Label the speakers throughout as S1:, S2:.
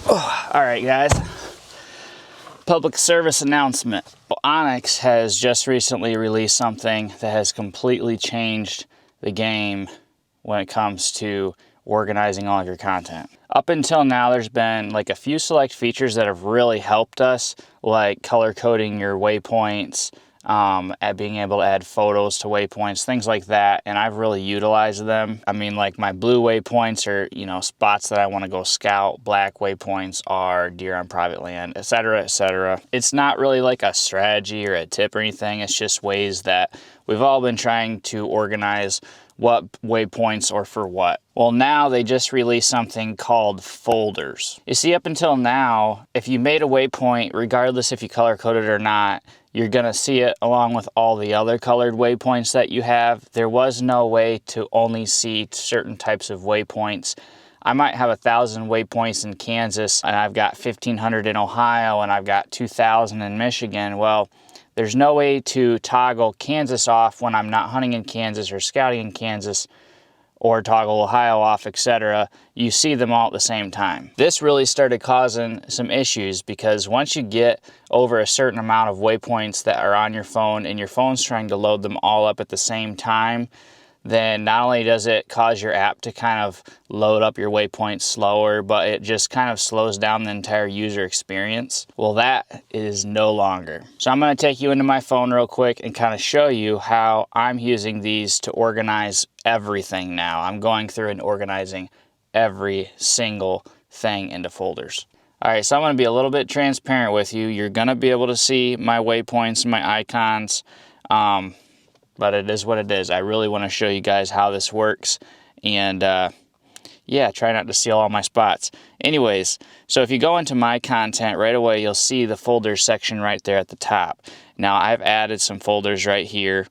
S1: All right, guys. Public service announcement. onX has just recently released something that has completely changed the game when it comes to organizing all of your content. Up until now, there's been like a few select features that have really helped us, like color coding your waypoints, at being able to add photos to waypoints, things like that, and I've really utilized them. I mean, like my blue waypoints are, you know, spots that I want to go scout. Black waypoints are deer on private land, etc., etc. It's not really like a strategy or a tip or anything. It's just ways that we've all been trying to organize what waypoints or for what. Well, now they just released something called folders. You see, up until now, if you made a waypoint, regardless if you color coded or not, you're gonna see it along with all the other colored waypoints that you have. There was no way to only see certain types of waypoints. I might have 1,000 waypoints in Kansas, and I've got 1,500 in Ohio, and I've got 2,000 in Michigan. Well, there's no way to toggle Kansas off when I'm not hunting in Kansas or scouting in Kansas, or toggle Ohio off, etc. You see them all at the same time. This really started causing some issues because once you get over a certain amount of waypoints that are on your phone and your phone's trying to load them all up at the same time, then not only does it cause your app to kind of load up your waypoints slower, but it just kind of slows down the entire user experience. Well, that is no longer. So I'm going to take you into my phone real quick and kind of show you how I'm using these to organize everything now. I'm going through and organizing every single thing into folders. All right, so I'm going to be a little bit transparent with you. You're going to be able to see my waypoints and my icons. But it is what it is. I really want to show you guys how this works, and yeah, try not to steal all my spots. Anyways, so if you go into my content right away, you'll see the folders section right there at the top. Now I've added some folders right here.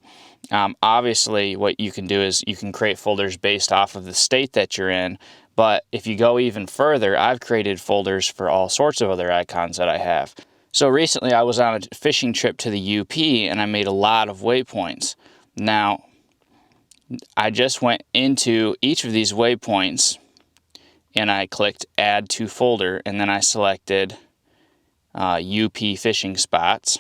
S1: Obviously what you can do is you can create folders based off of the state that you're in, but if you go even further, I've created folders for all sorts of other icons that I have. So recently I was on a fishing trip to the UP and I made a lot of waypoints. Now, I just went into each of these waypoints and I clicked add to folder, and then I selected UP fishing spots,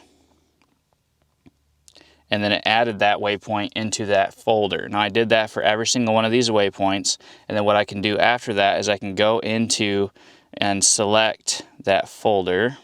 S1: and then it added that waypoint into that folder. Now I did that for every single one of these waypoints, and then what I can do after that is I can go into and select that folder,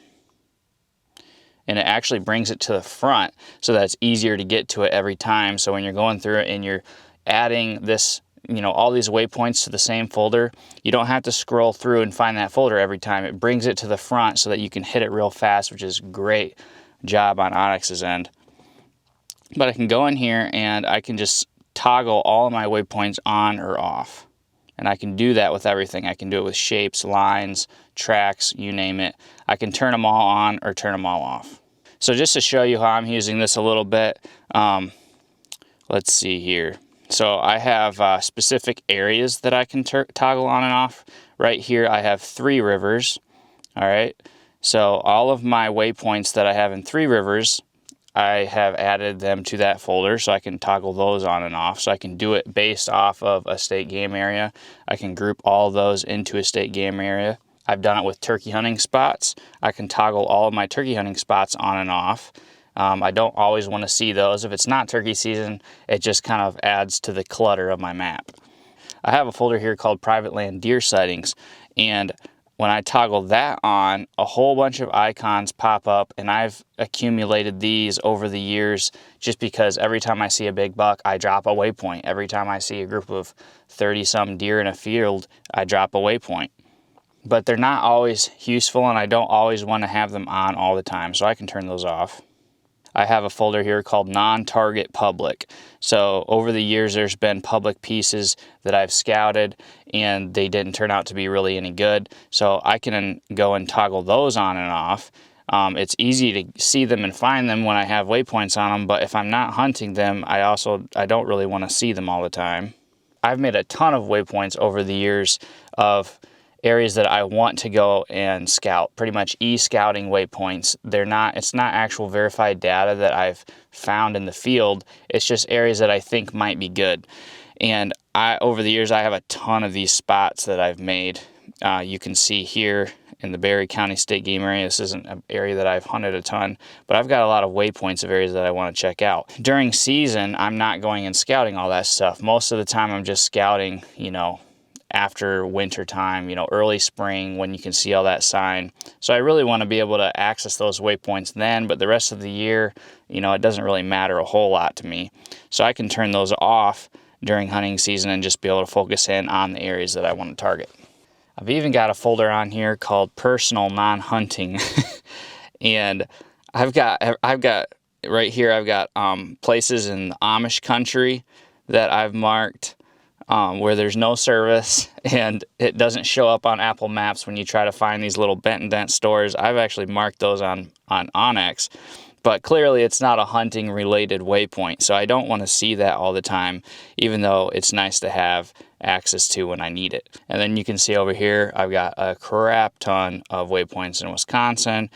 S1: and it actually brings it to the front so that it's easier to get to it every time. So when you're going through it and you're adding this, you know, all these waypoints to the same folder, you don't have to scroll through and find that folder every time. It brings it to the front so that you can hit it real fast, which is great job on onX's end. But I can go in here and I can just toggle all of my waypoints on or off. And I can do that with everything. I can do it with shapes, lines, tracks, you name it. I can turn them all on or turn them all off. So just to show you how I'm using this a little bit, let's see here. So I have specific areas that I can toggle on and off. Right here I have 3 rivers. All right. So all of my waypoints that I have in 3 rivers, I have added them to that folder so I can toggle those on and off. So I can do it based off of a state game area. I can group all of those into a state game area. I've done it with turkey hunting spots. I can toggle all of my turkey hunting spots on and off. I don't always want to see those. If it's not turkey season, it just kind of adds to the clutter of my map. I have a folder here called private land deer sightings, and when I toggle that on, a whole bunch of icons pop up, and I've accumulated these over the years just because every time I see a big buck, I drop a waypoint. Every time I see a group of 30-some deer in a field, I drop a waypoint. But they're not always useful, and I don't always want to have them on all the time, so I can turn those off. I have a folder here called non-target public. So over the years, there's been public pieces that I've scouted and they didn't turn out to be really any good. So I can go and toggle those on and off. It's easy to see them and find them when I have waypoints on them, but if I'm not hunting them, I don't really want to see them all the time. I've made a ton of waypoints over the years of areas that I want to go and scout, pretty much e-scouting waypoints. It's not actual verified data that I've found in the field. It's just areas that I think might be good. And over the years, I have a ton of these spots that I've made. You can see here in the Barry County State Game Area. This isn't an area that I've hunted a ton, but I've got a lot of waypoints of areas that I want to check out. During season, I'm not going and scouting all that stuff. Most of the time I'm just scouting, you know, after winter time, you know, early spring when you can see all that sign. So I really want to be able to access those waypoints then, but the rest of the year, you know, it doesn't really matter a whole lot to me. So I can turn those off during hunting season and just be able to focus in on the areas that I want to target. I've even got a folder on here called personal non-hunting. And I've got right here, I've got places in the Amish country that I've marked where there's no service and it doesn't show up on Apple Maps when you try to find these little bent and dent stores. I've actually marked those on onX, but clearly it's not a hunting related waypoint. So I don't want to see that all the time, even though it's nice to have access to when I need it. And then you can see over here, I've got a crap ton of waypoints in Wisconsin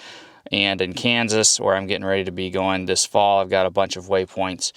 S1: and in Kansas, where I'm getting ready to be going this fall. I've got a bunch of waypoints.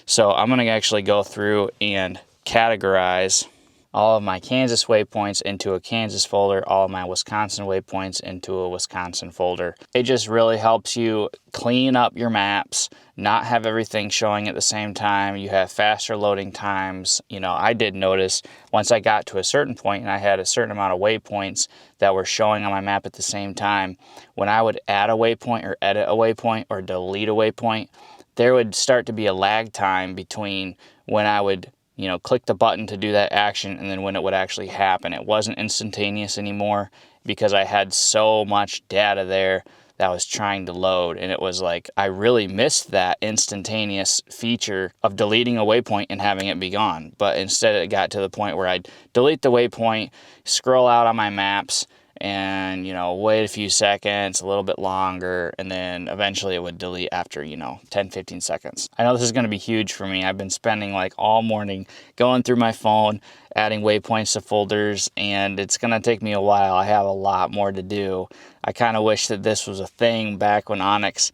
S1: So I'm going to actually go through and categorize all of my Kansas waypoints into a Kansas folder, all of my Wisconsin waypoints into a Wisconsin folder. It just really helps you clean up your maps, not have everything showing at the same time. You have faster loading times. You know, I did notice once I got to a certain point and I had a certain amount of waypoints that were showing on my map at the same time, when I would add a waypoint or edit a waypoint or delete a waypoint, there would start to be a lag time between when I would, you know, click the button to do that action and then when it would actually happen. It wasn't instantaneous anymore because I had so much data there that I was trying to load, and it was like I really missed that instantaneous feature of deleting a waypoint and having it be gone. But instead it got to the point where I'd delete the waypoint, scroll out on my maps, and, you know, wait a few seconds, a little bit longer, and then eventually it would delete after, you know, 10-15 seconds. I know this is going to be huge for me. I've been spending like all morning going through my phone, adding waypoints to folders, and it's going to take me a while. I have a lot more to do. I kind of wish that this was a thing back when onX,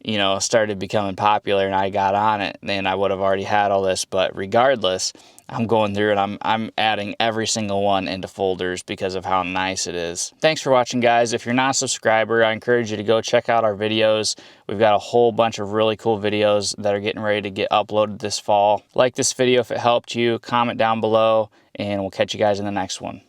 S1: you know, started becoming popular and I got on it, then I would have already had all this. But regardless, I'm going through it. I'm adding every single one into folders because of how nice it is. Thanks for watching, guys. If you're not a subscriber, I encourage you to go check out our videos. We've got a whole bunch of really cool videos that are getting ready to get uploaded this fall. Like this video if it helped you, comment down below, and we'll catch you guys in the next one.